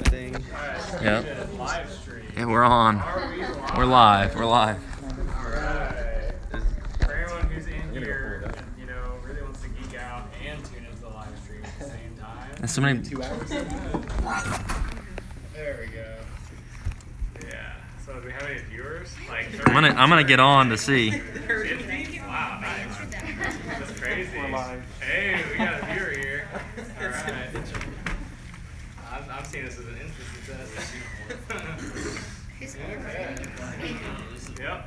thing. Yep. Yeah, we're on. We're live. We're live. Alright. For anyone who's in here and, really wants to geek out and tune into the live stream at the same time. There's so many. 2 hours. There we go. Yeah. So do we have any viewers? Like I'm gonna get on to see. 50? Wow, nice. That's crazy. Hey, we got a viewer here. Alright. I'm seeing this as an instant success. Yep.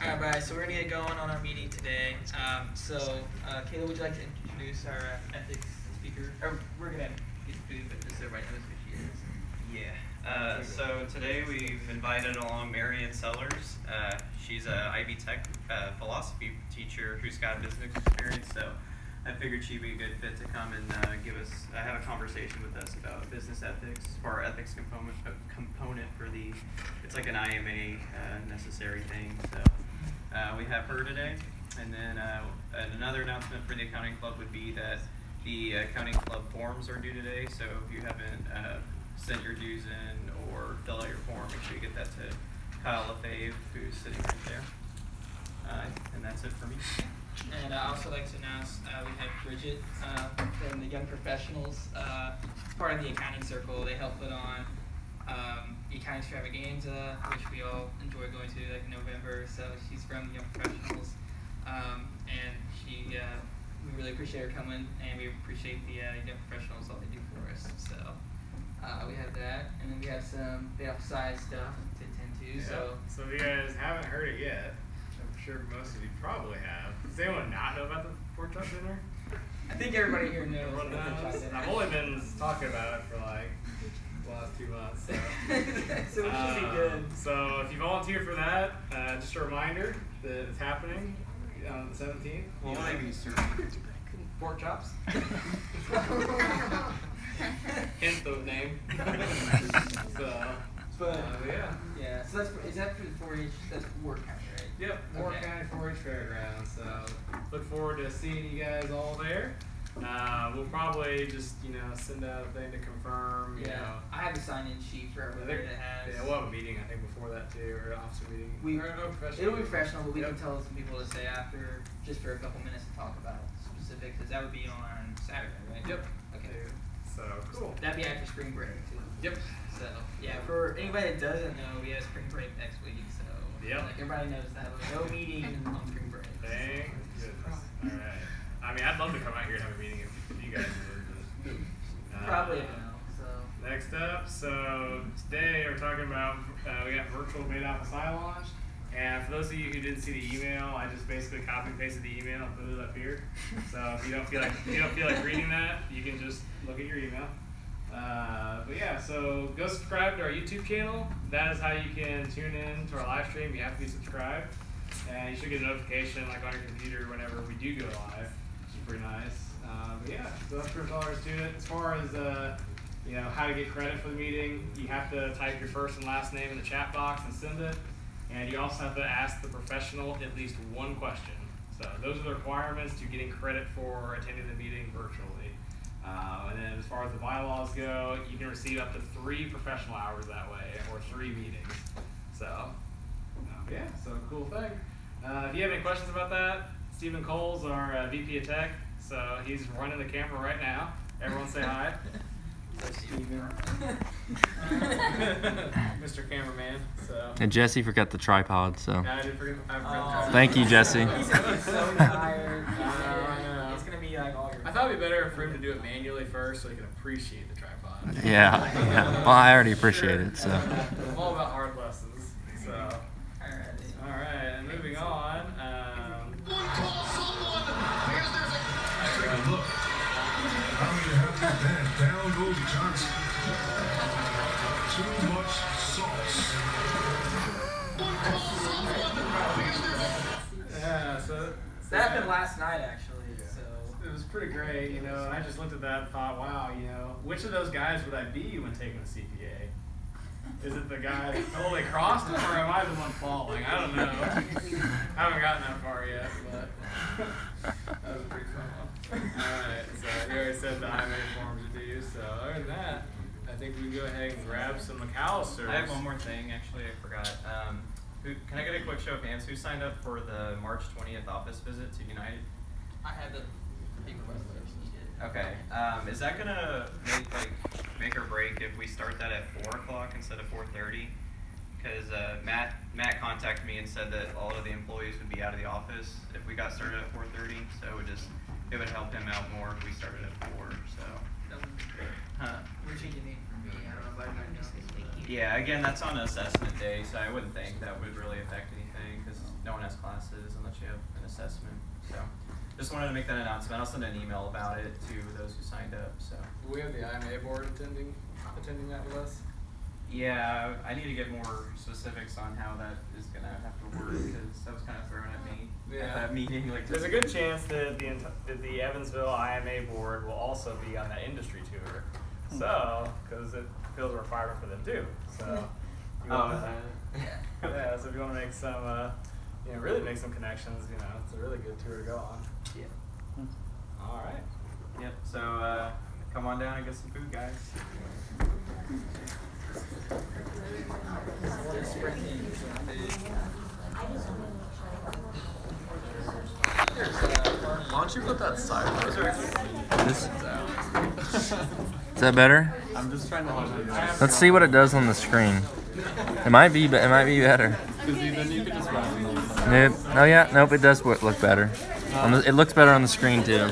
Alright, guys, so we're going to get going on our meeting today. Kayla, would you like to introduce our ethics speaker? Or we're going to get food, but just so everybody knows who she is. Yeah. So today we've invited along Marianne Sellers. She's a Ivy Tech philosophy teacher who's got business experience. So I figured she'd be a good fit to come and have a conversation with us about business ethics for our ethics component for the. It's like an IMA necessary thing. So we have her today, and then another announcement for the accounting club would be that the accounting club forms are due today. So if you haven't sent your dues in or fill out your form, make sure you get that to Kyle LaFave, who's sitting right there. And that's it for me. And I also like to announce we have Bridget from the Young Professionals. It's part of the accounting circle. They help put on the accounting extravaganza, which we all enjoy going to like in November. So she's from the Young Professionals. And we really appreciate her coming, and we appreciate the Young Professionals, all they do for us. So we have that, and then we have some outside stuff to attend to. Yeah. So if you guys haven't heard it yet, I'm sure most of you probably have. Does anyone not know about the pork chop dinner? I think everybody here knows. Everyone knows. I've only been talking about it for like the last 2 months. So, So it should be good. So if you volunteer for that, just a reminder that it's happening on the 17th. Well, maybe Pork chops. Hint the name. Yeah. So is that for the 4-H? That's Ward County, right? Yep, Ward Okay. County 4-H Fairgrounds. So look forward to seeing you guys all there. We'll probably just send out a thing to confirm. I have a sign-in sheet for everybody that has. Yeah, we'll have a meeting I think before that too, or an officer meeting. It'll be professional, but we can tell some people to stay after just for a couple minutes to talk about specifics, because that would be on Saturday, right? Yep. Okay. So cool. That'd be after spring break too. Yep. So yeah, for anybody that doesn't know, we have spring break next week. So like everybody knows that no meeting on spring break. Thank goodness. All right. I mean, I'd love to come out here and have a meeting if you guys would. Probably no. So next up, so today we're talking about we got virtual Beta Alpha Psi launch. And for those of you who didn't see the email, I just basically copy and pasted the email and put it up here. So if you don't feel like reading that, you can just look at your email. But yeah, so go subscribe to our YouTube channel. That is how you can tune in to our live stream. You have to be subscribed, and you should get a notification like on your computer whenever we do go live, which is pretty nice. But yeah, so that's pretty much all there is to it. As far as how to get credit for the meeting, you have to type your first and last name in the chat box and send it. And you also have to ask the professional at least one question. So those are the requirements to getting credit for attending the meeting virtually. And then as far as the bylaws go, you can receive up to 3 professional hours that way, or 3 meetings. So, yeah, so cool thing. If you have any questions about that, Stephen Cole's our VP of Tech, so he's running the camera right now. Everyone say hi. Mr. Cameraman. So. And Jesse forgot the tripod, so. Yeah, I did forget the tripod. Thank you, Jesse. He's so tired. It's gonna be like all your. I thought it'd be better for him to do it manually first, so he can appreciate the tripod. Yeah. Well, I already appreciate it, so. I'm all about hard lessons. So. All right, and moving on. Down goes Johnson. Too much sauce. Yeah, so That happened last night, actually. So it was pretty great, and I just looked at that and thought, wow, which of those guys would I be when taking the CPA? Is it the guy that totally crossed him, or am I the one falling? I don't know. I haven't gotten that far yet, but that was a pretty fun one. Alright, so you already said the IMA forms are due, so other than that, I think think we can go ahead and grab some McAllisters. I have one more thing, actually, I forgot. Can I get a quick show of hands? Who signed up for the March 20th office visit to United? I had the paperwork. Okay. Is that gonna make or break if we start that at 4 o'clock instead of 4:30? Because Matt contacted me and said that all of the employees would be out of the office if we got started at 4:30. So it would help him out more if we started at 4. So. We're changing the Yeah, again, that's on assessment day, so I wouldn't think that would really affect anything because no one has classes unless you have an assessment. So, just wanted to make that announcement. I'll send an email about it to those who signed up. So. Do we have the IMA board attending that with us? Yeah, I need to get more specifics on how that is gonna have to work because that was kind of thrown at me at that meeting. There's a good chance that the Evansville IMA board will also be on that industry tour. So, because it feels a requirement for them too. So, yeah. So if you want to make some, really make some connections, it's a really good tour to go on. Yeah. All right. Yep. So come on down and get some food, guys. Why don't you put that sideways? Is that better? I'm just trying to. Let's see what it does on the screen. It might be better. Then you can just run. Nope. Oh yeah. Nope. It does look better. It looks better on the screen too.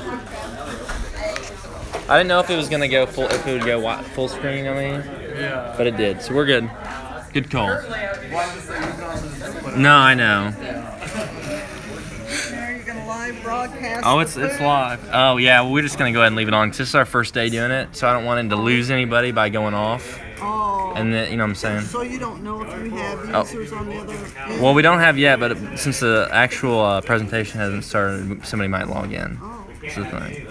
I didn't know if it was gonna go full. If it would go full screen. Yeah. But it did. So we're good. Good call. No, I know. Oh, it's live. Oh yeah, well, we're just gonna go ahead and leave it on because this is our first day doing it, so I don't want him to lose anybody by going off. Oh. And then, you know what I'm saying? So you don't know if you have users on the other end? Well, we don't have yet, but since the actual presentation hasn't started, somebody might log in. Oh. That's the thing.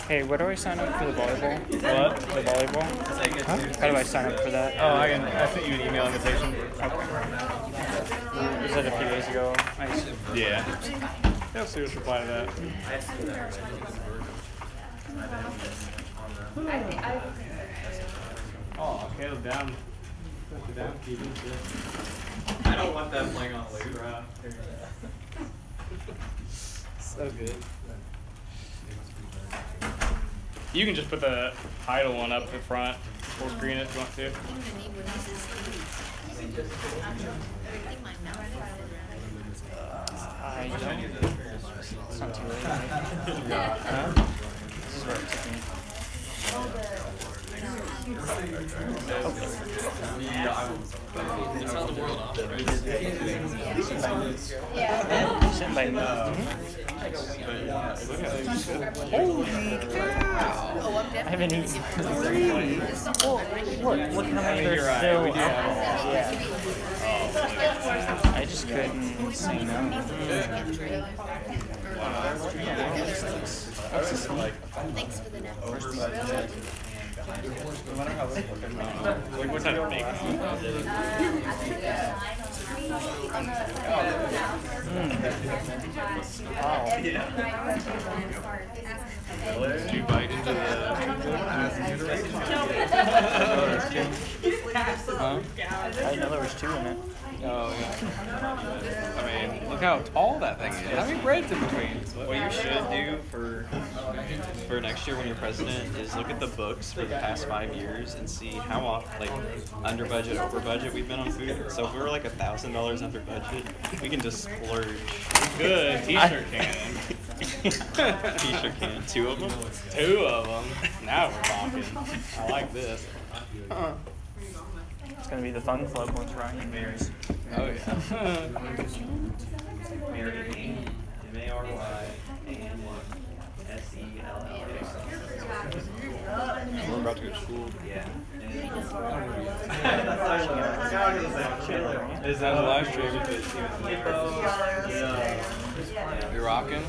Hey, where do I sign up for the volleyball? What? The volleyball? Huh? How do I sign up for that? Oh, I sent you an email invitation. Was that a few days ago? Yeah. I'll see what's reply to that. Oh, Caleb down. I don't want that playing on loop. So good. You can just put the title one up in front, full screen it if you want to. I don't. It's not too late. Huh? This is where it took me. It's on the world off, right? Sent by me. Holy cow! I haven't eaten. Oh, look how many there's still. I just couldn't say no. Thanks for the network. Like, what type of make? Did you bite into the... Huh? I didn't know there was 2 in it. Oh, yeah. I mean, Look how tall that thing is. How many braids in between? What you should do for next year when you're president is look at the books for the past 5 years and see how often, like, under budget, over budget we've been on food. So if we were like $1,000 under budget, we can just splurge. Good t-shirt can. T-shirt can, 2 of them. 2 of them. Now we're talking. I like this. It's gonna be the fun club once Ryan marries. Oh yeah. Mary, M-A-R-Y-A-N-S-E-L-L-A. We're about to go to school. Yeah. Is that a live stream? You rocking?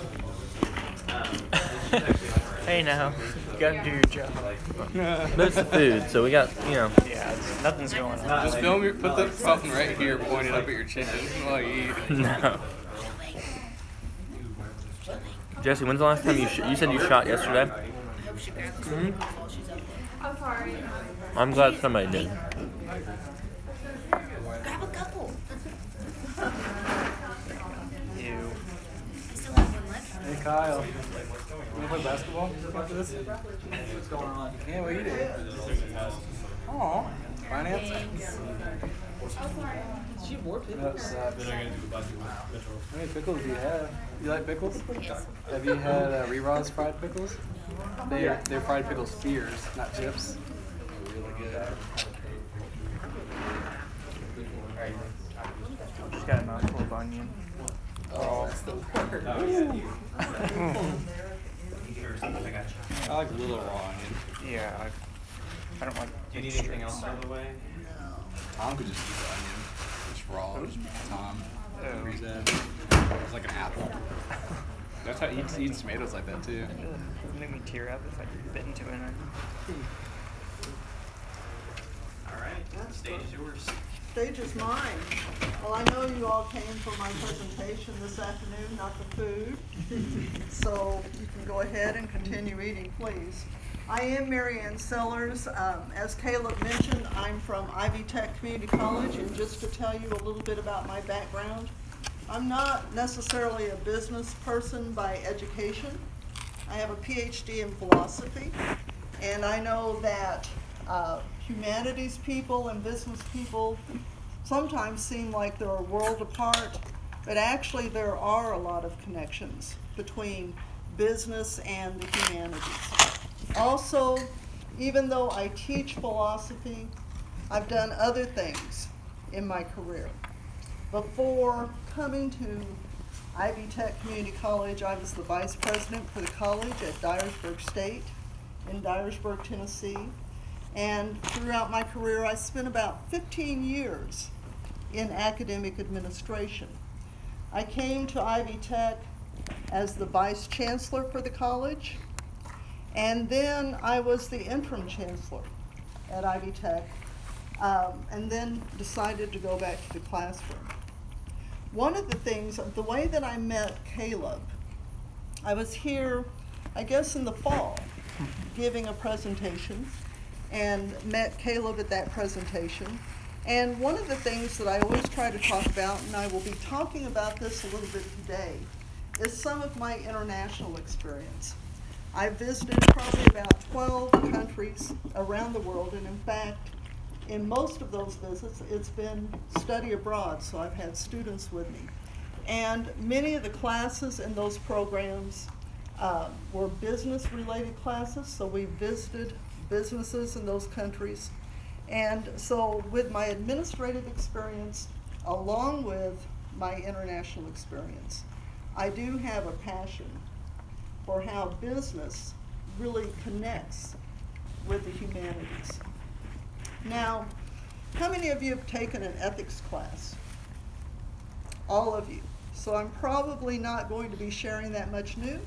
Hey now, you gotta do your job. But it's the food, so we got, you know. Yeah, nothing's going on. Just film your, put the phone right here, pointed up at your chin while you eat. No. Jesse, when's the last time you said you shot yesterday? I'm sorry. I'm glad somebody did. Grab a couple. Ew. I still have one left. Hey Kyle, you wanna play basketball after this? What's going on? Yeah, what are you doing? Aw, finance? Did you have more pickles? How many pickles do you have? You like pickles? Have you had Re-Ra's fried pickles? They're fried pickle spears, not chips. They're really good. Just got a mouthful of onion. Oh, that's the word. I like little raw onion. Yeah, I don't like. Do you need anything else out of the way? Tom could just eat the onion. Just raw. Tom. Oh. It's like an apple. That's how he eats tomatoes like that too. It made me tear up if I bit into it. All right, the stage is yours. Stage is mine. Well, I know you all came for my presentation this afternoon, not the food. So you can go ahead and continue eating, please. I am Mary Ann Sellers. As Caleb mentioned, I'm from Ivy Tech Community College, and just to tell you a little bit about my background, I'm not necessarily a business person by education. I have a PhD in philosophy, and I know that humanities people and business people sometimes seem like they're a world apart, but actually there are a lot of connections between business and the humanities. Also, even though I teach philosophy, I've done other things in my career. Before coming to Ivy Tech Community College, I was the vice president for the college at Dyersburg State in Dyersburg, Tennessee. And throughout my career, I spent about 15 years in academic administration. I came to Ivy Tech as the vice chancellor for the college, and then I was the interim chancellor at Ivy Tech, and then decided to go back to the classroom. One of the things, the way that I met Caleb, I was here, I guess in the fall, giving a presentation, and met Caleb at that presentation. And one of the things that I always try to talk about, and I will be talking about this a little bit today, is some of my international experience. I visited probably about 12 countries around the world, and in fact, in most of those visits, it's been study abroad, so I've had students with me. And many of the classes in those programs were business-related classes, so we visited businesses in those countries. And so with my administrative experience, along with my international experience, I do have a passion for how business really connects with the humanities. Now, how many of you have taken an ethics class? All of you. So I'm probably not going to be sharing that much new,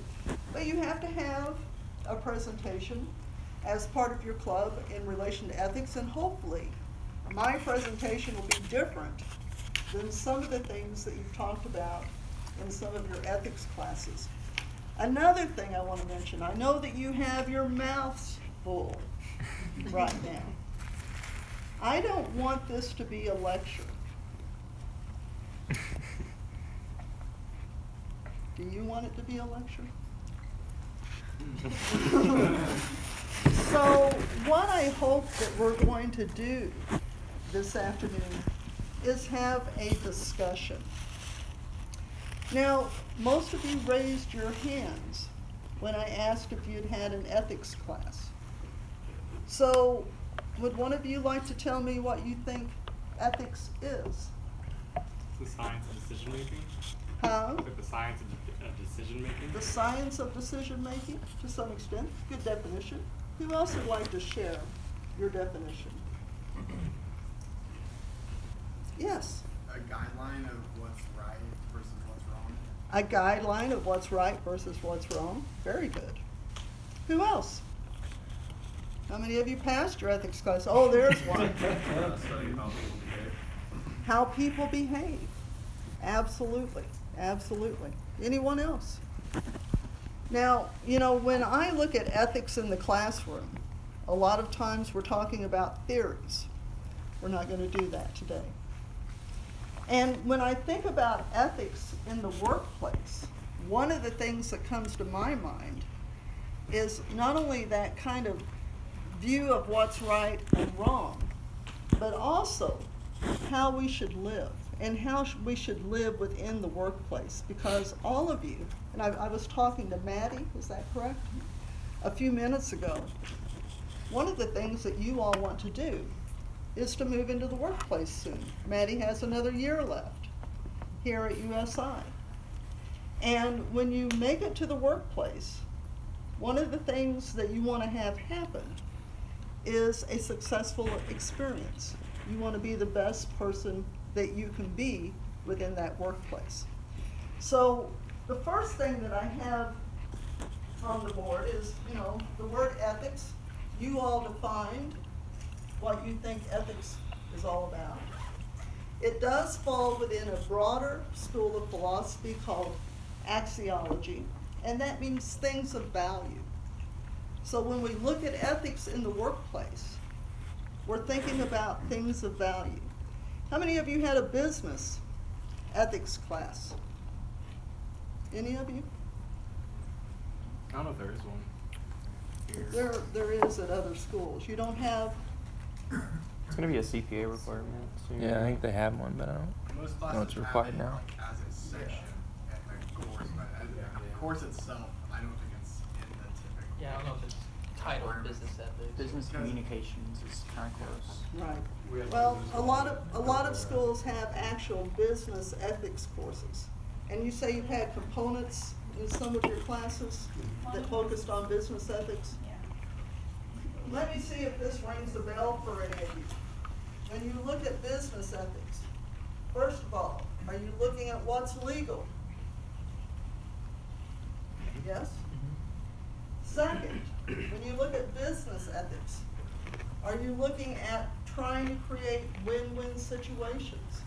but you have to have a presentation as part of your club in relation to ethics, and hopefully my presentation will be different than some of the things that you've talked about in some of your ethics classes. Another thing I want to mention, I know that you have your mouths full right now. I don't want this to be a lecture. Do you want it to be a lecture? So what I hope that we're going to do this afternoon is have a discussion. Now, most of you raised your hands when I asked if you'd had an ethics class. So would one of you like to tell me what you think ethics is? The science of decision making. Huh? Like the science of decision making. The science of decision making, to some extent. Good definition. Who else would like to share your definition? Yes. A guideline of what's right versus what's wrong. A guideline of what's right versus what's wrong. Very good. Who else? How many of you passed your ethics class? Oh, there's one. How people behave. Absolutely. Absolutely. Anyone else? Now, you know, when I look at ethics in the classroom, a lot of times we're talking about theories. We're not going to do that today. And when I think about ethics in the workplace, one of the things that comes to my mind is not only that kind of view of what's right and wrong, but also how we should live and how we should live within the workplace. Because all of you, and I was talking to Maddie, is that correct? A few minutes ago. One of the things that you all want to do is to move into the workplace soon. Maddie has another year left here at USI. And when you make it to the workplace, one of the things that you want to have happen is a successful experience. You want to be the best person that you can be within that workplace. So the first thing that I have on the board is, you know, the word ethics. You all defined what you think ethics is all about. It does fall within a broader school of philosophy called axiology, and that means things of value. So when we look at ethics in the workplace, we're thinking about things of value. How many of you had a business ethics class? Any of you? I don't know if there is one here. There is at other schools. You don't have? It's going to be a CPA requirement soon. Yeah, I think they have one, but I don't Most know classes what's have required it, now. like, as a section in the course, but as the course itself, I don't think it's in the typical. Yeah, I don't know if it's titled business ethics. Business communications is kind of close. Right. Well, a lot of schools have actual business ethics courses. And you say you've had components in some of your classes that focused on business ethics? Let me see if this rings a bell for any of you. When you look at business ethics, first of all, are you looking at what's legal? Yes? Second, when you look at business ethics, are you looking at trying to create win-win situations?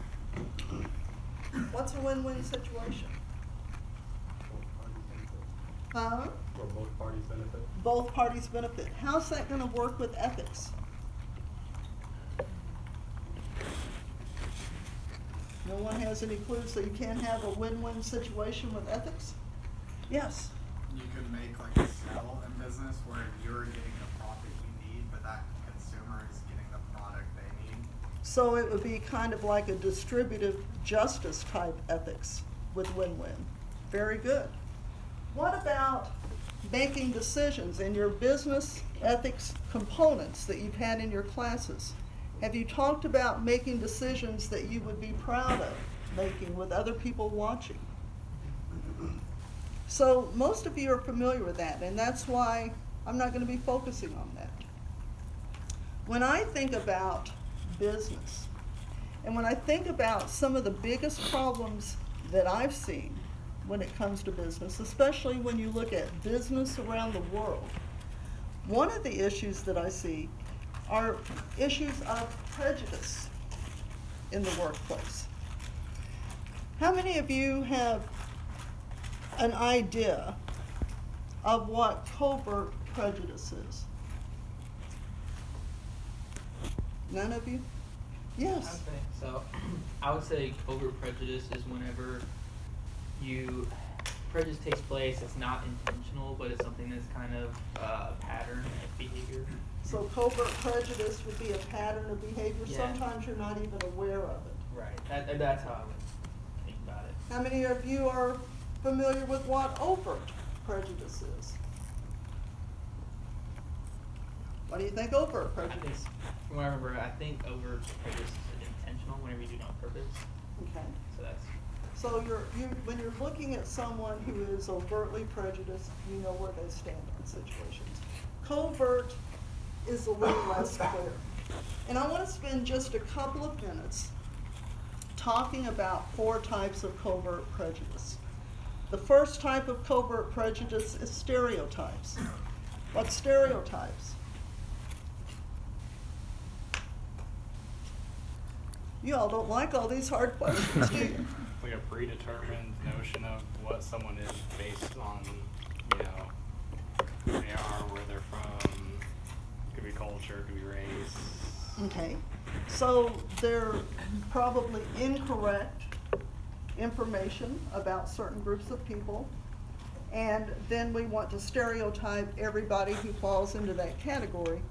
What's a win-win situation? Huh? Where both parties benefit. Both parties benefit. How's that going to work with ethics? No one has any clues, so you can't have a win-win situation with ethics? Yes? You could make like a sell in business where you're getting the profit you need, but that consumer is getting the product they need. So it would be kind of like a distributive justice type ethics with win-win. Very good. What about making decisions in your business ethics components that you've had in your classes? Have you talked about making decisions that you would be proud of making with other people watching? So most of you are familiar with that, and that's why I'm not going to be focusing on that. When I think about business, and when I think about some of the biggest problems that I've seen when it comes to business, especially when you look at business around the world, one of the issues that I see are issues of prejudice in the workplace. How many of you have an idea of what covert prejudice is? None of you? Yes. Okay, so I would say covert prejudice is whenever you prejudice takes place, it's not intentional, but it's something that's kind of a pattern of behavior. So covert prejudice would be a pattern of behavior. Yeah. Sometimes you're not even aware of it. Right. That's how I would think about it. How many of you are familiar with what overt prejudice is? What do you think overt prejudice is? From what I remember, I think overt prejudice is intentional whenever you do it on purpose. Okay. So that's. So when you're looking at someone who is overtly prejudiced, you know where they stand on situations. Covert is a little less clear. And I want to spend just a couple of minutes talking about 4 types of covert prejudice. The first type of covert prejudice is stereotypes. What stereotypes? You all don't like all these hard questions, do you? Like a predetermined notion of what someone is based on, you know, who they are, where they're from. Could be culture, could be race. Okay, so they're probably incorrect information about certain groups of people, and then we want to stereotype everybody who falls into that category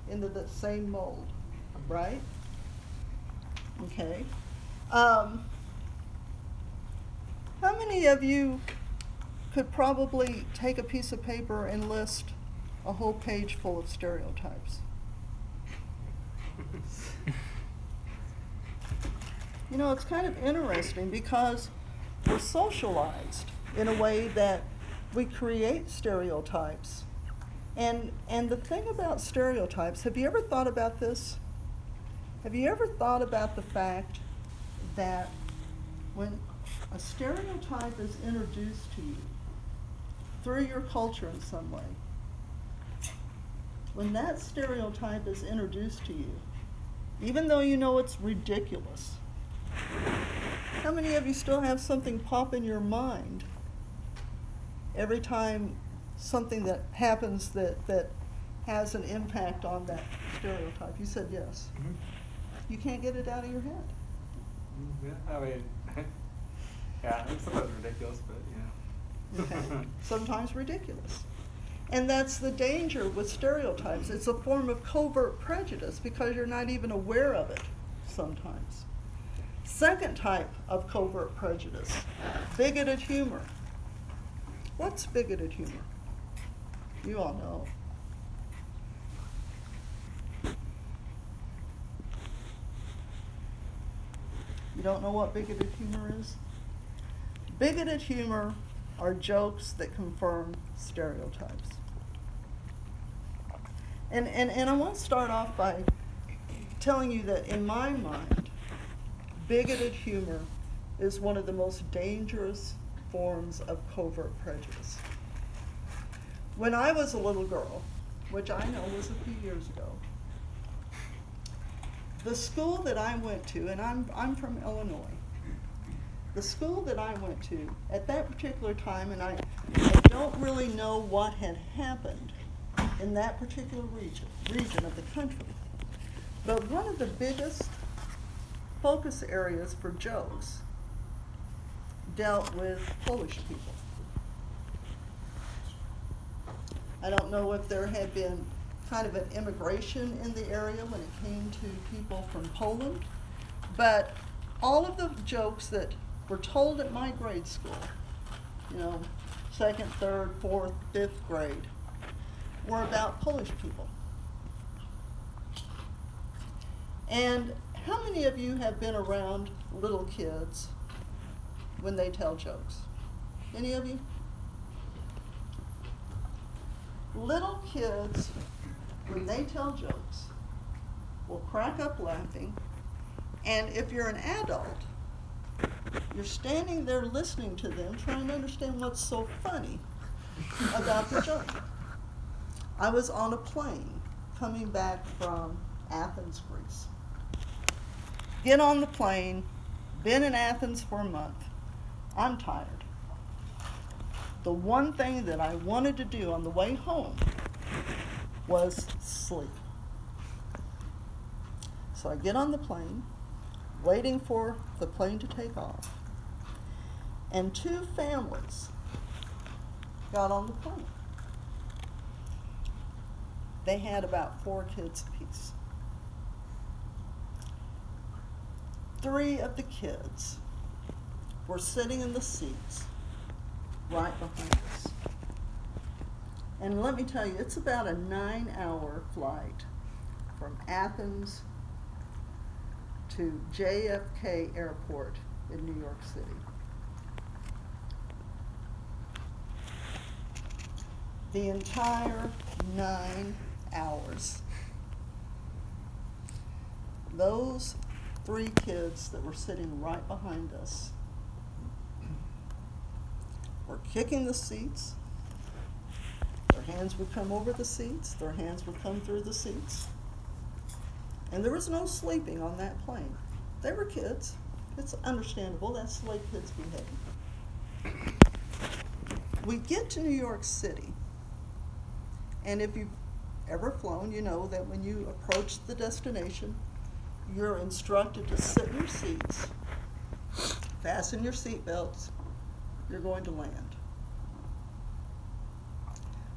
into the same mold, right? Okay. How many of you could probably take a piece of paper and list a whole page full of stereotypes? You know, it's kind of interesting because we're socialized in a way that we create stereotypes. And the thing about stereotypes, have you ever thought about this? Have you ever thought about the fact that when a stereotype is introduced to you through your culture in some way, when that stereotype is introduced to you, even though you know it's ridiculous, how many of you still have something pop in your mind every time something that happens that has an impact on that stereotype? You said yes. Mm-hmm. You can't get it out of your head. Yeah, I mean, yeah, it's sometimes ridiculous, but yeah. Okay. Sometimes ridiculous. And that's the danger with stereotypes. It's a form of covert prejudice because you're not even aware of it sometimes. Second type of covert prejudice, bigoted humor. What's bigoted humor? You all know. You don't know what bigoted humor is? Bigoted humor are jokes that confirm stereotypes. And I want to start off by telling you that in my mind, bigoted humor is one of the most dangerous forms of covert prejudice. When I was a little girl, which I know was a few years ago, the school that I went to, and I'm from Illinois, the school that I went to at that particular time, and I don't really know what had happened in that particular region of the country, but one of the biggest focus areas for jokes dealt with Polish people. I don't know if there had been kind of an immigration in the area when it came to people from Poland, but all of the jokes that were told at my grade school, you know, 2nd, 3rd, 4th, 5th grade, were about Polish people. And how many of you have been around little kids when they tell jokes? Any of you? Little kids, when they tell jokes, will crack up laughing, and if you're an adult, you're standing there listening to them, trying to understand what's so funny about the joke. I was on a plane coming back from Athens, Greece. Get on the plane, been in Athens for a month. I'm tired. The one thing that I wanted to do on the way home was sleep. So I get on the plane, waiting for the plane to take off, and 2 families got on the plane. They had about 4 kids apiece. 3 of the kids were sitting in the seats right behind us. And let me tell you, it's about a 9-hour flight from Athens to JFK Airport in New York City. The entire 9 hours. Those 3 kids that were sitting right behind us were kicking the seats. Their hands would come over the seats. Their hands would come through the seats. And there was no sleeping on that plane. They were kids. It's understandable. That's the way kids behave. We get to New York City. And if you've ever flown, you know that when you approach the destination, you're instructed to sit in your seats, fasten your seatbelts, you're going to land.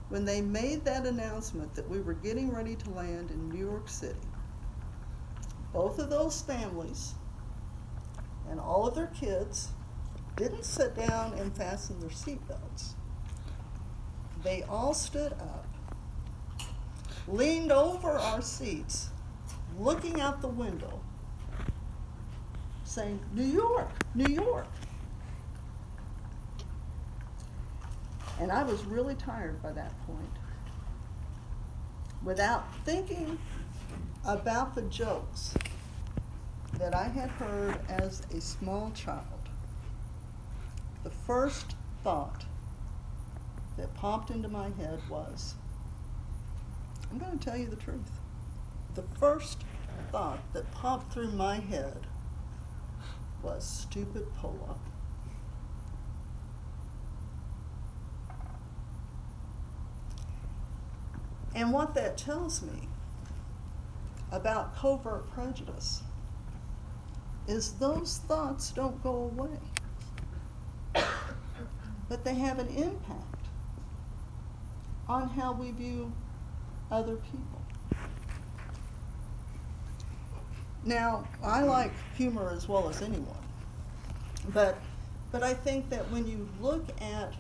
When they made that announcement that we were getting ready to land in New York City, both of those families and all of their kids didn't sit down and fasten their seatbelts. They all stood up, leaned over our seats, looking out the window, saying, "New York, New York." And I was really tired by that point. Without thinking about the jokes that I had heard as a small child, the first thought that popped into my head was, I'm going to tell you the truth. The first thought that popped through my head was stupid Pola. And what that tells me about covert prejudice is those thoughts don't go away, but they have an impact on how we view other people. Now, I like humor as well as anyone, but I think that when you look at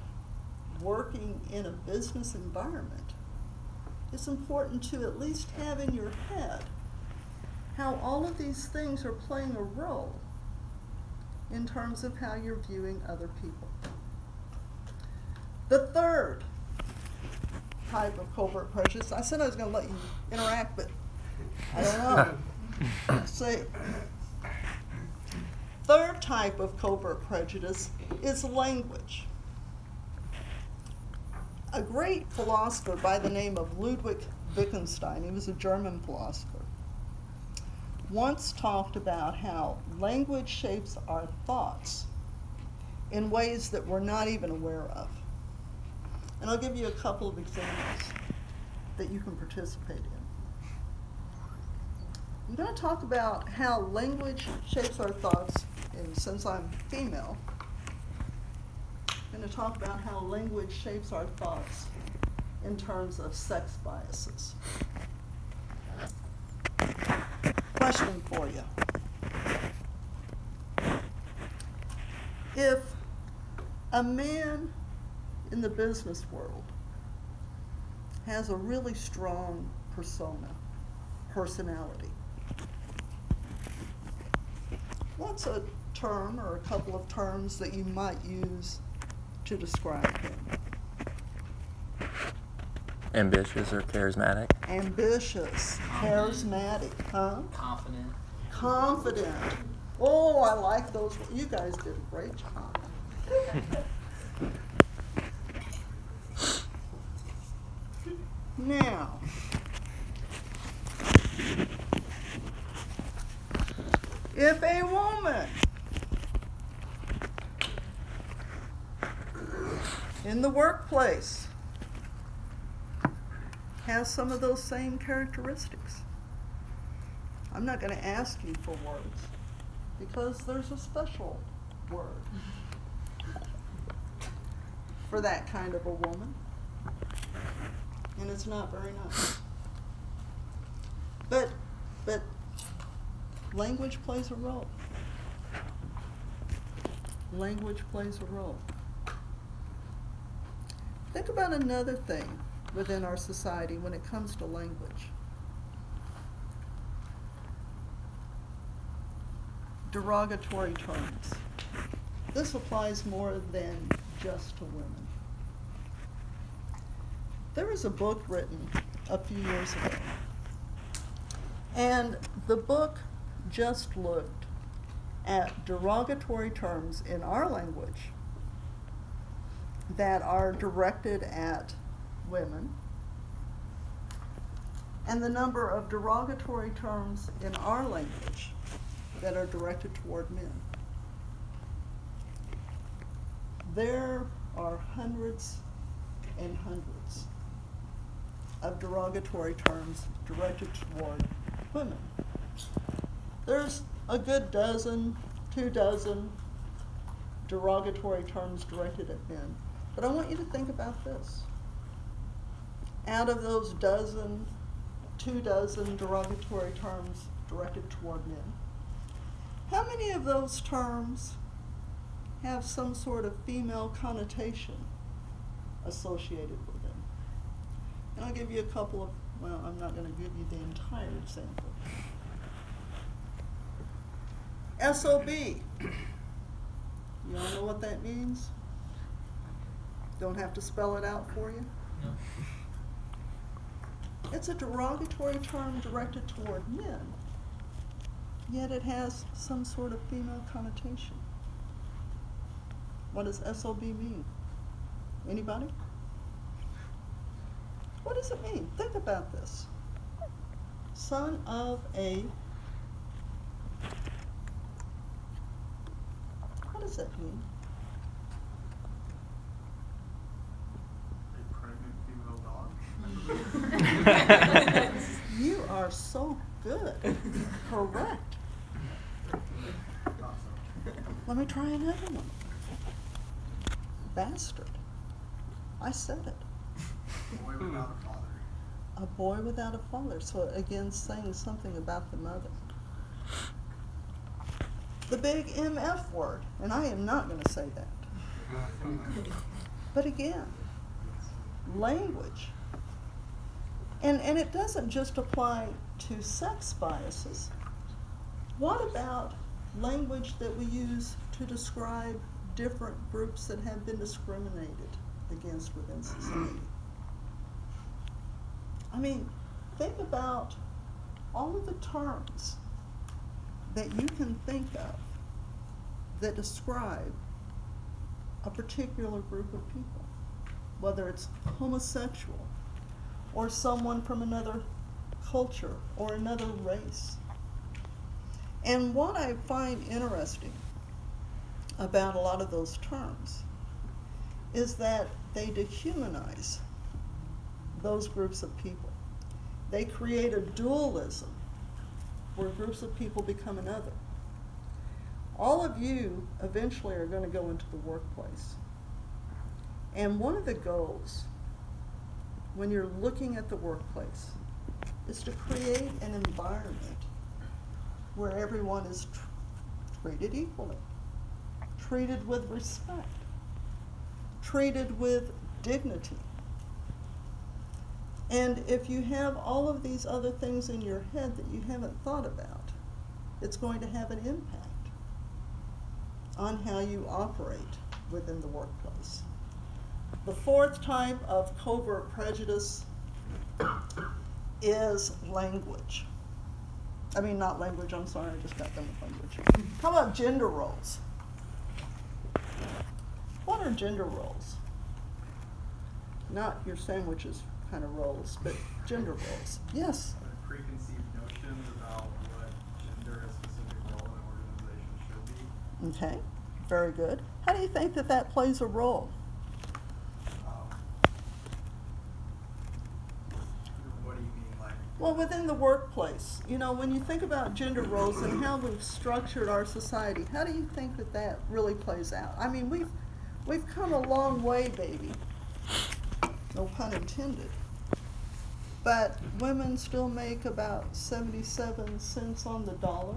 working in a business environment, it's important to at least have in your head how all of these things are playing a role in terms of how you're viewing other people. The third type of covert prejudice, I said I was going to let you interact, but I don't know. Let's see. Third type of covert prejudice is language. A great philosopher by the name of Ludwig Wittgenstein, he was a German philosopher, once talked about how language shapes our thoughts in ways that we're not even aware of. And I'll give you a couple of examples that you can participate in. I'm going to talk about how language shapes our thoughts, and since I'm female, I'm going to talk about how language shapes our thoughts in terms of sex biases. Question for you. If a man in the business world has a really strong personality, what's a term or a couple of terms that you might use to describe him? Ambitious or charismatic? Ambitious, charismatic, huh? Confident. Confident. Oh, I like those. You guys did a great job. Now, if a woman in the workplace has some of those same characteristics, I'm not going to ask you for words because there's a special word. for that kind of a woman. And it's not very nice. But language plays a role. Language plays a role. Think about another thing within our society when it comes to language. Derogatory terms. This applies more than just to women. There was a book written a few years ago, and the book just looked at derogatory terms in our language that are directed at women, and the number of derogatory terms in our language that are directed toward men. There are hundreds and hundreds of derogatory terms directed toward women. There's a good dozen, 2 dozen derogatory terms directed at men. But I want you to think about this. Out of those 2 dozen derogatory terms directed toward men, how many of those terms have some sort of female connotation associated with them? And I'll give you a couple of, well, I'm not going to give you the entire example. SOB. You all know what that means? Don't have to spell it out for you? No. It's a derogatory term directed toward men, yet it has some sort of female connotation. What does SOB mean? Anybody? What does it mean? Think about this. Son of a... What does that mean? A pregnant female dog? You are so good. Correct. Let me try another one. Bastard. I said it. Boy without a father. A boy without a father. So again, saying something about the mother. The big MF word, and I am not going to say that. But again, language. And it doesn't just apply to sex biases. What about language that we use to describe different groups that have been discriminated against within society? I mean, think about all of the terms that you can think of that describe a particular group of people, whether it's homosexual or someone from another culture or another race. And what I find interesting about a lot of those terms is that they dehumanize those groups of people. They create a dualism where groups of people become another. All of you eventually are going to go into the workplace. And one of the goals when you're looking at the workplace is to create an environment where everyone is treated equally, treated with respect, treated with dignity. And if you have all of these other things in your head that you haven't thought about, it's going to have an impact on how you operate within the workplace. The fourth type of covert prejudice is language. I mean, not language, I'm sorry, I just got done with language. How about gender roles? What are gender roles? Not your sandwiches kind of roles, but gender roles. Yes? Preconceived notions about what gender a specific role in an organization should be. Okay, very good. How do you think that that plays a role? What do you mean, like? Well, within the workplace, you know, when you think about gender roles and how we've structured our society, how do you think that that really plays out? I mean, We've come a long way, baby. No pun intended. But women still make about 77 cents on the dollar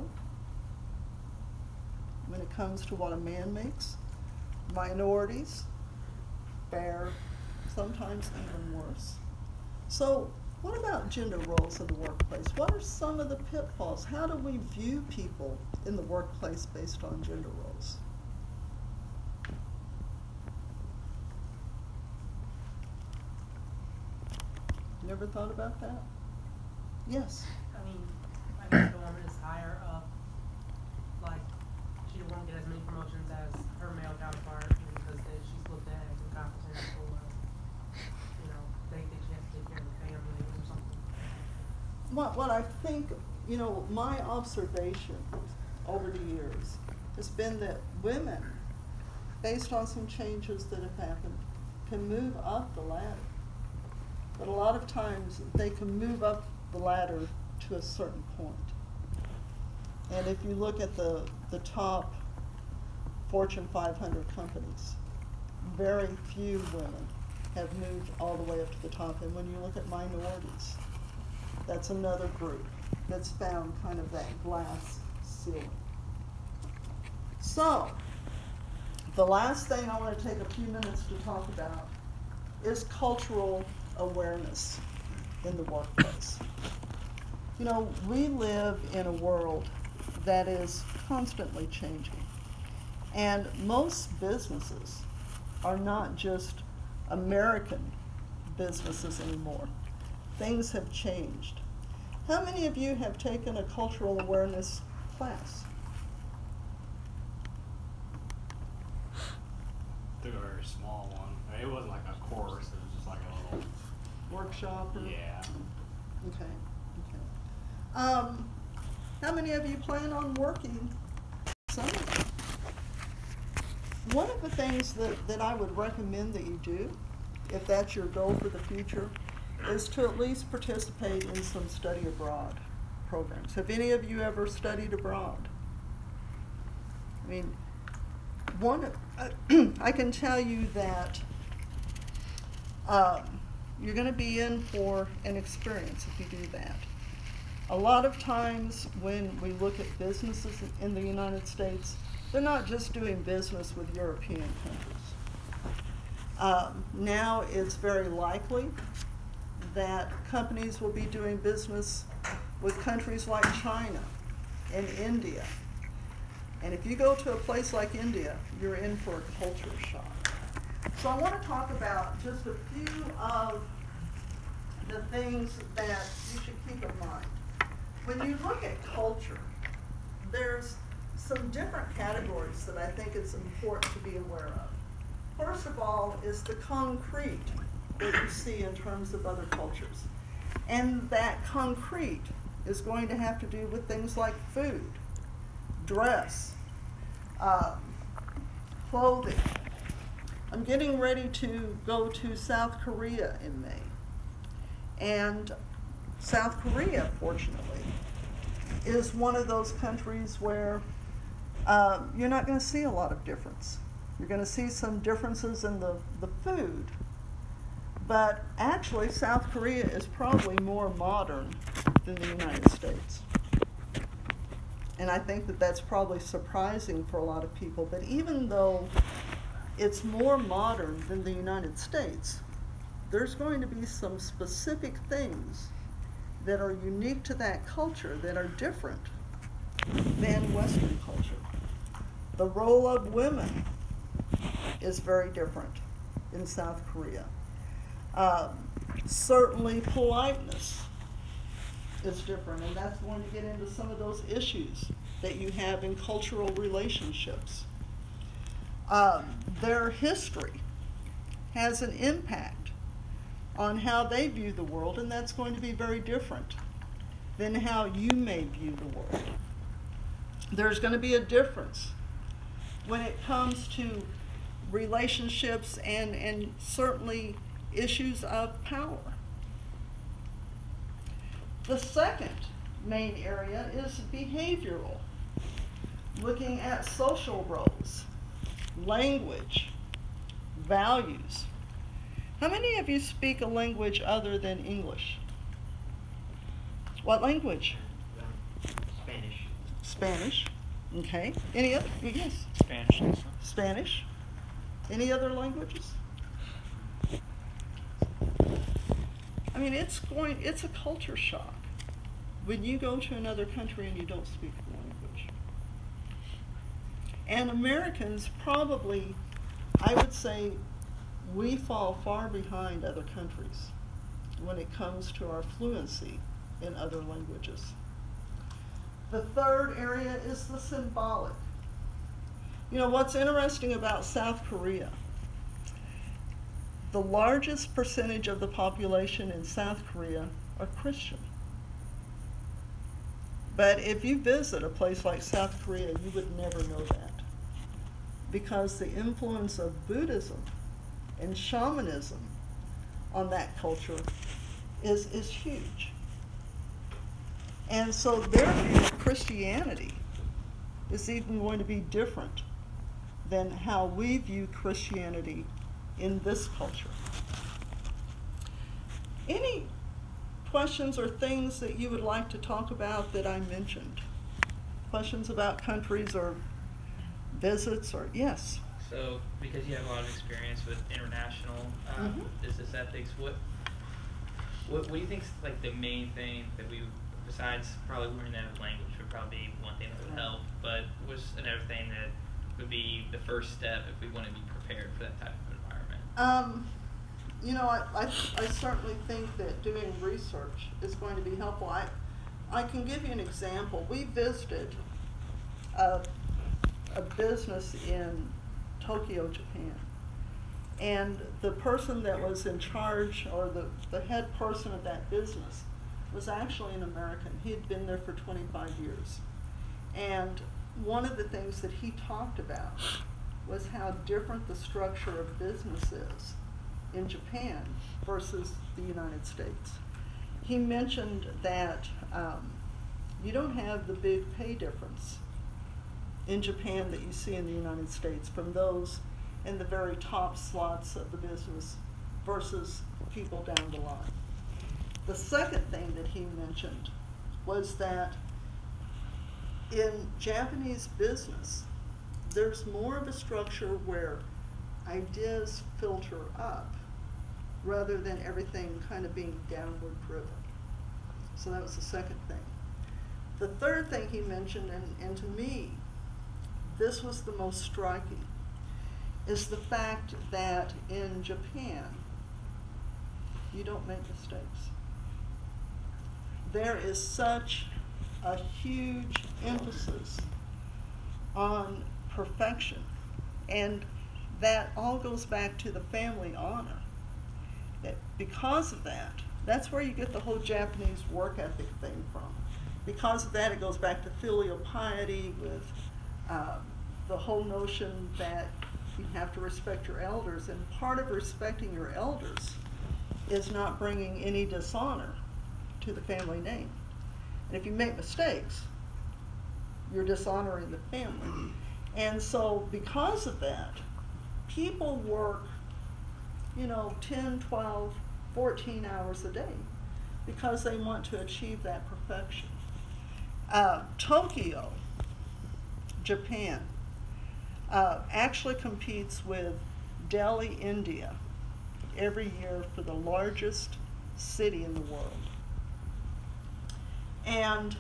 when it comes to what a man makes. Minorities fare sometimes even worse. So what about gender roles in the workplace? What are some of the pitfalls? How do we view people in the workplace based on gender roles? Never thought about that? Yes. I mean, like if the woman is higher up, like she won't get as many promotions as her male counterpart because then she's looked at as incompetent or, you know, they think she has to take care of the family or something. What I think, you know, my observation over the years has been that women, based on some changes that have happened, can move up the ladder. But a lot of times they can move up the ladder to a certain point. And if you look at the top Fortune 500 companies, very few women have moved all the way up to the top. And when you look at minorities, that's another group that's found kind of that glass ceiling. So, the last thing I want to take a few minutes to talk about is cultural awareness in the workplace. You know, we live in a world that is constantly changing. And most businesses are not just American businesses anymore. Things have changed. How many of you have taken a cultural awareness class? Took a very small one. I mean, it wasn't like a course, it was just like a little Workshop? Or? Yeah. Okay, okay. How many of you plan on working summer? One of the things that I would recommend that you do, if that's your goal for the future, is to at least participate in some study abroad programs. Have any of you ever studied abroad? I mean, I can tell you that you're going to be in for an experience if you do that. A lot of times when we look at businesses in the United States, they're not just doing business with European countries. Now it's very likely that companies will be doing business with countries like China and India. And if you go to a place like India, you're in for a culture shock. So I want to talk about just a few of the things that you should keep in mind. When you look at culture, there's some different categories that I think it's important to be aware of. First of all is the concrete that you see in terms of other cultures. And that concrete is going to have to do with things like food, dress, clothing. I'm getting ready to go to South Korea in May. And South Korea, fortunately, is one of those countries where you're not going to see a lot of difference. You're going to see some differences in the food, but actually South Korea is probably more modern than the United States. And I think that that's probably surprising for a lot of people, but even though it's more modern than the United States, there's going to be some specific things that are unique to that culture that are different than Western culture. The role of women is very different in South Korea. Certainly politeness is different, and that's going to get into some of those issues that you have in cultural relationships. Their history has an impact on how they view the world, and that's going to be very different than how you may view the world. There's going to be a difference when it comes to relationships and certainly issues of power. The second main area is behavioral, looking at social roles, language, values. How many of you speak a language other than English? What language? Spanish. Spanish. Okay. Any other? Yes. Spanish. Spanish. Any other languages? I mean, it's a culture shock when you go to another country and you don't speak the language. And Americans probably, I would say, we fall far behind other countries when it comes to our fluency in other languages. The third area is the symbolic. You know, what's interesting about South Korea, the largest percentage of the population in South Korea are Christian. But if you visit a place like South Korea, you would never know that, because the influence of Buddhism and shamanism on that culture is huge. And so their view of Christianity is even going to be different than how we view Christianity in this culture. Any questions or things that you would like to talk about that I mentioned? Questions about countries or visits or, yes? So, because you have a lot of experience with international business ethics, what do you think is like the main thing that we, besides probably learning that language, would probably be one thing that would help, but what's another thing that would be the first step if we want to be prepared for that type of environment? You know, I certainly think that doing research is going to be helpful. I can give you an example. We visited a business in Tokyo, Japan. And the person that was in charge, or the head person of that business, was actually an American. He had been there for 25 years. And one of the things that he talked about was how different the structure of business is in Japan versus the United States. He mentioned that you don't have the big pay difference in Japan that you see in the United States from those in the very top slots of the business versus people down the line. The second thing that he mentioned was that in Japanese business, there's more of a structure where ideas filter up rather than everything kind of being downward driven. So that was the second thing. The third thing he mentioned, and to me, this was the most striking, is the fact that in Japan, you don't make mistakes. There is such a huge emphasis on perfection, and that all goes back to the family honor. That because of that, that's where you get the whole Japanese work ethic thing from. Because of that, it goes back to filial piety with the whole notion that you have to respect your elders, and part of respecting your elders is not bringing any dishonor to the family name. And if you make mistakes, you're dishonoring the family. And so because of that, people work, 10, 12, 14 hours a day because they want to achieve that perfection. Tokyo, Japan, actually competes with Delhi, India, every year for the largest city in the world. And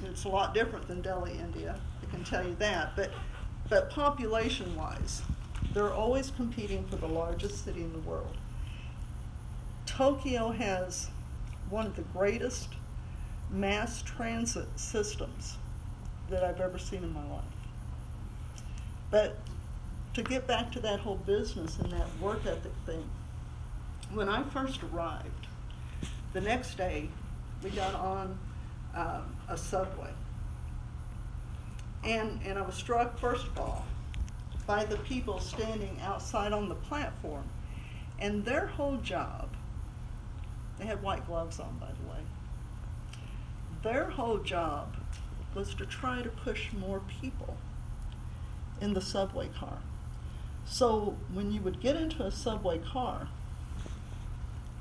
it's a lot different than Delhi, India, I can tell you that, but population-wise, they're always competing for the largest city in the world. Tokyo has one of the greatest mass transit systems that I've ever seen in my life. But to get back to that whole business and that work ethic thing, when I first arrived, the next day we got on a subway. And I was struck, first of all, by the people standing outside on the platform. And their whole job, they had white gloves on, by the way, their whole job was to try to push more people in the subway car. So when you would get into a subway car,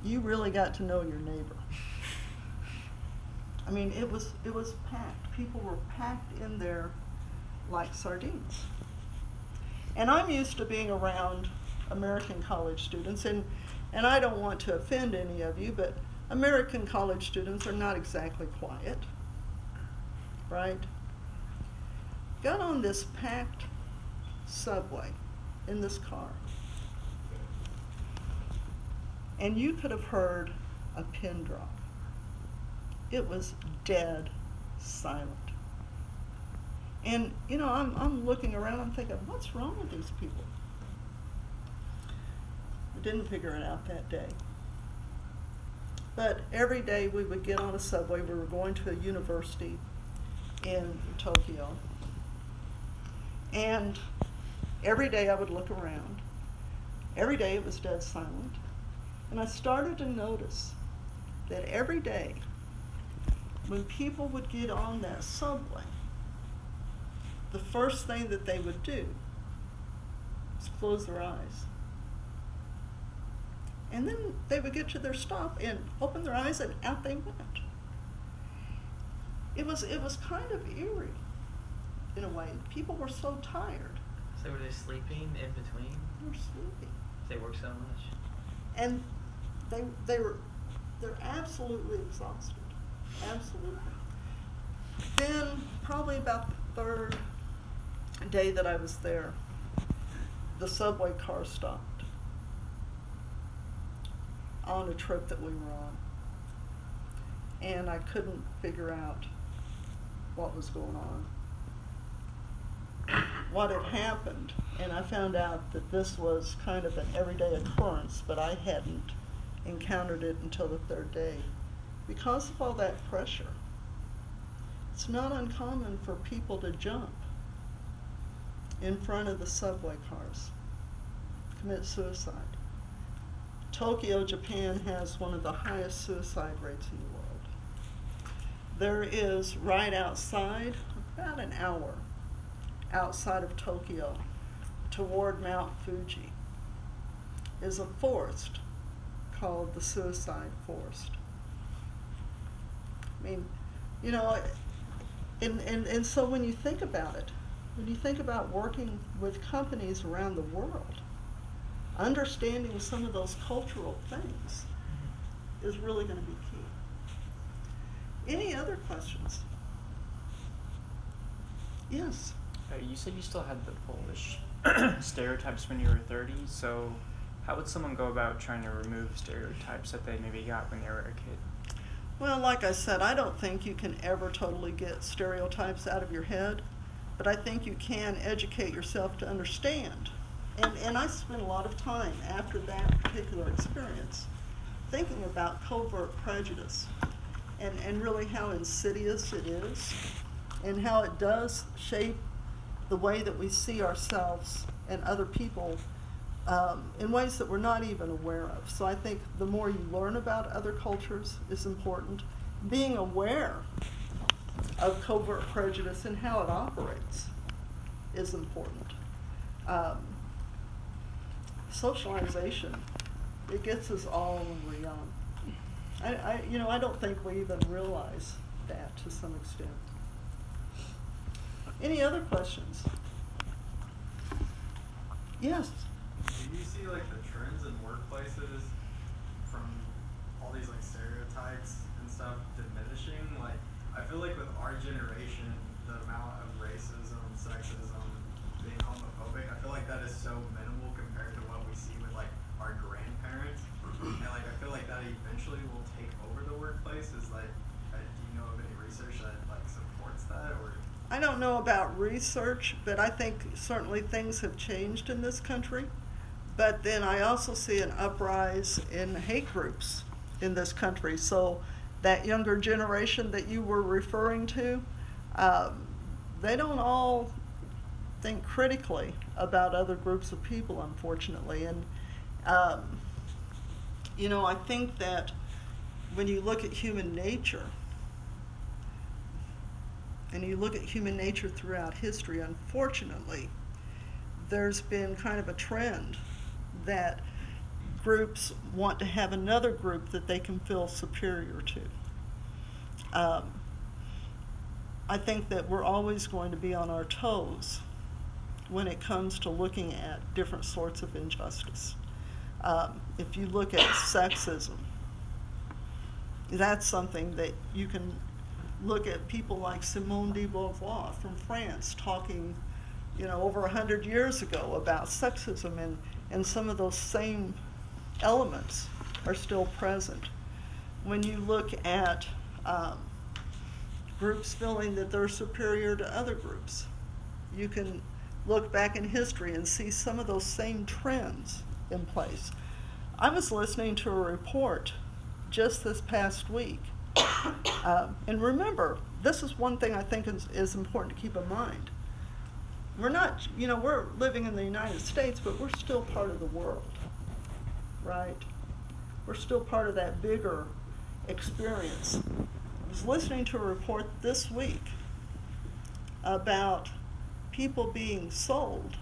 you really got to know your neighbor. I mean, it was packed. People were packed in there like sardines. And I'm used to being around American college students, and I don't want to offend any of you, but American college students are not exactly quiet, right? Got on this packed subway in this car, and you could have heard a pin drop. It was dead silent. And, you know, I'm looking around, I'm thinking, what's wrong with these people? I didn't figure it out that day. But every day we would get on a subway. We were going to a university in Tokyo. And every day I would look around. Every day it was dead silent. And I started to notice that every day when people would get on that subway, the first thing that they would do was close their eyes. And then they would get to their stop and open their eyes, and out they went. It was kind of eerie in a way. People were so tired. So were they sleeping in between? They were sleeping. They work so much. And they're absolutely exhausted. Absolutely. Then probably about the third day that I was there, the subway car stopped on a trip that we were on. And I couldn't figure out what was going on. What had happened, and I found out that this was kind of an everyday occurrence, but I hadn't encountered it until the third day. Because of all that pressure, it's not uncommon for people to jump in front of the subway cars, commit suicide. Tokyo, Japan has one of the highest suicide rates in the world. There is right outside, about an hour outside of Tokyo, toward Mount Fuji, is a forest called the Suicide Forest. I mean, you know, and so when you think about it, when you think about working with companies around the world, understanding some of those cultural things is really going to be key. Any other questions? Yes. You said you still had the Polish stereotypes when you were 30, so how would someone go about trying to remove stereotypes that they maybe got when they were a kid? Well, like I said, I don't think you can ever totally get stereotypes out of your head, but I think you can educate yourself to understand. And I spent a lot of time after that particular experience thinking about covert prejudice and really how insidious it is and how it does shape the way that we see ourselves and other people in ways that we're not even aware of. So I think the more you learn about other cultures is important. Being aware of covert prejudice and how it operates is important. Socialization, it gets us all when we're young. I don't think we even realize that to some extent. Any other questions? Yes. Do you see like the trends in workplaces from all these like stereotypes and stuff diminishing? Like I feel like with our generation, the amount of racism, sexism, being homophobic, I feel like that is so minimal compared to what we see with like our grandparents. And like I feel like that eventually will take over the workplace. Is like, do you know of any research that like supports that, or? I don't know about research, but I think certainly things have changed in this country. But then I also see an uprise in hate groups in this country. So that younger generation that you were referring to, they don't all think critically about other groups of people, unfortunately. And, you know, I think that when you look at human nature, and you look at human nature throughout history, unfortunately, there's been kind of a trend that groups want to have another group that they can feel superior to. I think that we're always going to be on our toes when it comes to looking at different sorts of injustice. If you look at sexism, that's something that you can look at people like Simone de Beauvoir from France talking, over 100 years ago about sexism, and some of those same elements are still present. When you look at groups feeling that they're superior to other groups, you can look back in history and see some of those same trends in place. I was listening to a report just this past week, and remember, this is one thing I think is important to keep in mind. We're not, we're living in the United States, but we're still part of the world, right? We're still part of that bigger experience. I was listening to a report this week about people being sold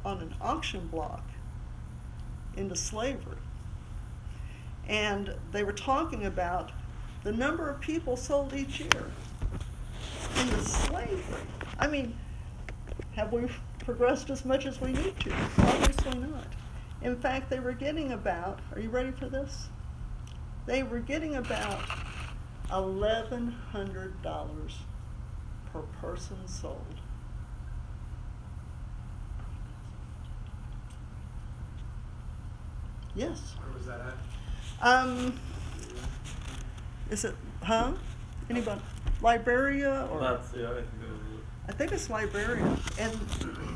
on an auction block into slavery. And they were talking about the number of people sold each year into slavery. I mean, have we progressed as much as we need to? Obviously not. In fact, they were getting about, are you ready for this? They were getting about $1,100 per person sold. Yes. Where was that at? Is it, anybody? Liberia or? I think it was. I think it's Liberia. And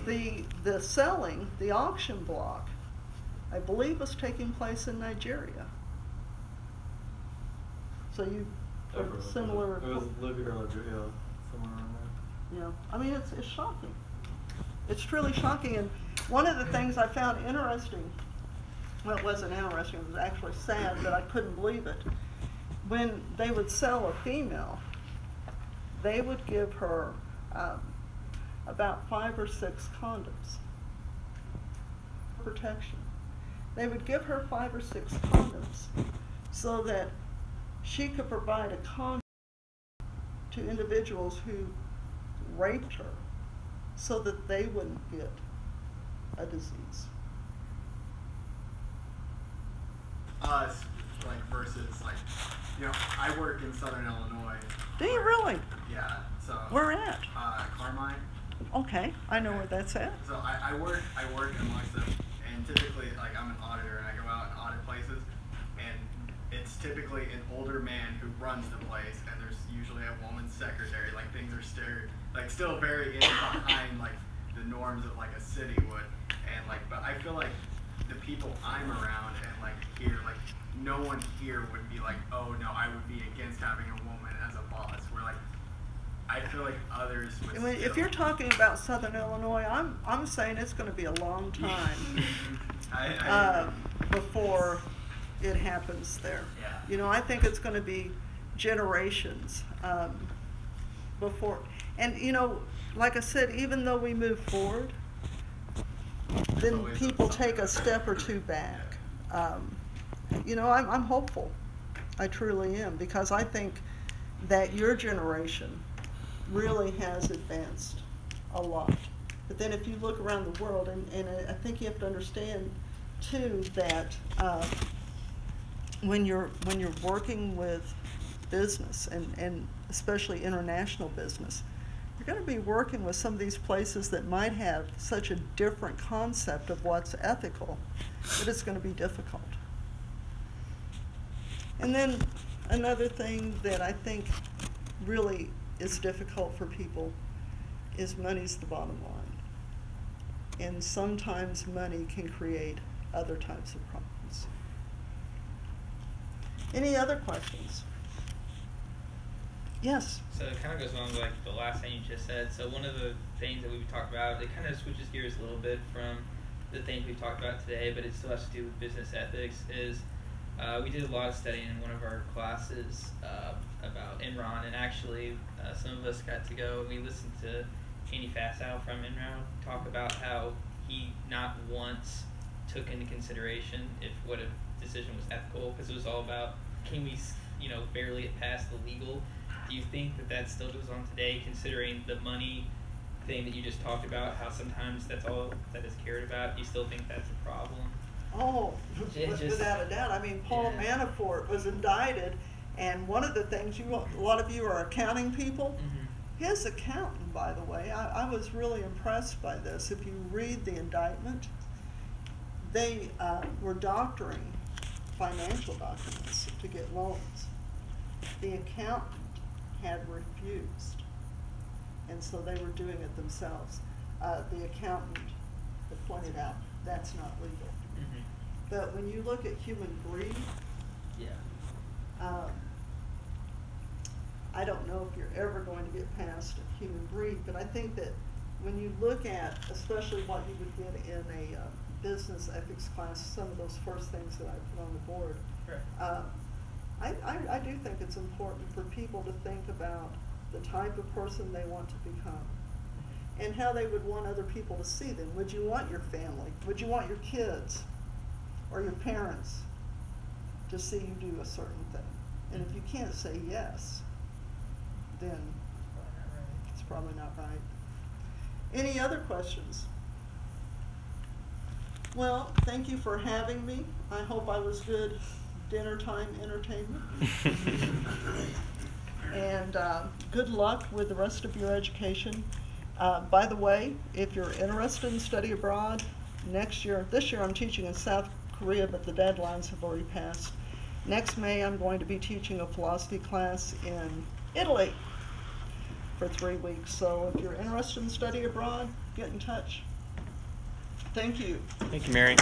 the selling, the auction block, I believe was taking place in Nigeria. So you heard similar. It was Libya or Nigeria, somewhere around there. Yeah, I mean, it's shocking. It's truly shocking. And one of the things I found interesting, well, it wasn't interesting, it was actually sad, but I couldn't believe it. When they would sell a female, they would give her about 5 or 6 condoms. Protection. They would give her 5 or 6 condoms so that she could provide a condom to individuals who raped her so that they wouldn't get a disease. Like versus I work in Southern Illinois. Do you really? Yeah. So. Where at? Carmine. Okay, I know where that's at. So I work amongst them, and typically I'm an auditor and I go out and audit places, and it's typically an older man who runs the place, and there's usually a woman's secretary. Like things are still very in behind the norms of a city would, and but I feel like the people I'm around and here no one here would be oh no, I would be against having a woman as a boss. We're I feel like others would. If you're talking about Southern Illinois, I'm saying it's going to be a long time before it happens there. Yeah. I think it's going to be generations before. And like I said, even though we move forward, then people take a step or two back. I'm hopeful. I truly am, because I think that your generation really has advanced a lot. But then if you look around the world, and I think you have to understand too that when you're working with business and especially international business, you're going to be working with some of these places that might have such a different concept of what's ethical that it's going to be difficult. And then another thing that I think really is difficult for people is money's the bottom line. And sometimes money can create other types of problems. Any other questions? Yes? So it kind of goes along with the last thing you just said. So one of the things that we've talked about, it kind of switches gears a little bit from the things we've talked about today, but it still has to do with business ethics, is we did a lot of studying in one of our classes about Enron, and actually some of us got to go and we listened to Andy Fasow from Enron talk about how he not once took into consideration if what a decision was ethical, because it was all about, can we, barely get past the legal. Do you think that still goes on today, considering the money thing that you just talked about, how sometimes that's all that is cared about? Do you still think that's a problem? Oh, without a doubt. I mean, Paul Manafort was indicted, and one of the things a lot of you are accounting people. Mm-hmm. His accountant, by the way, I was really impressed by this. If you read the indictment, they were doctoring financial documents to get loans. The accountant had refused, and so they were doing it themselves. The accountant had pointed out that's not legal. Mm-hmm. But when you look at human greed, I don't know if you're ever going to get past human greed, but I think that when you look at, especially what you would get in a business ethics class, some of those first things that I put on the board, I do think it's important for people to think about the type of person they want to become and how they would want other people to see them. Would you want your family? Would you want your kids or your parents to see you do a certain thing? And if you can't say yes, then it's probably not right. Any other questions? Well, thank you for having me. I hope I was good dinner time entertainment. And good luck with the rest of your education. By the way, if you're interested in study abroad, this year I'm teaching in South Korea, but the deadlines have already passed. Next May, I'm going to be teaching a philosophy class in Italy for 3 weeks. So if you're interested in study abroad, get in touch. Thank you. Thank you, Mary.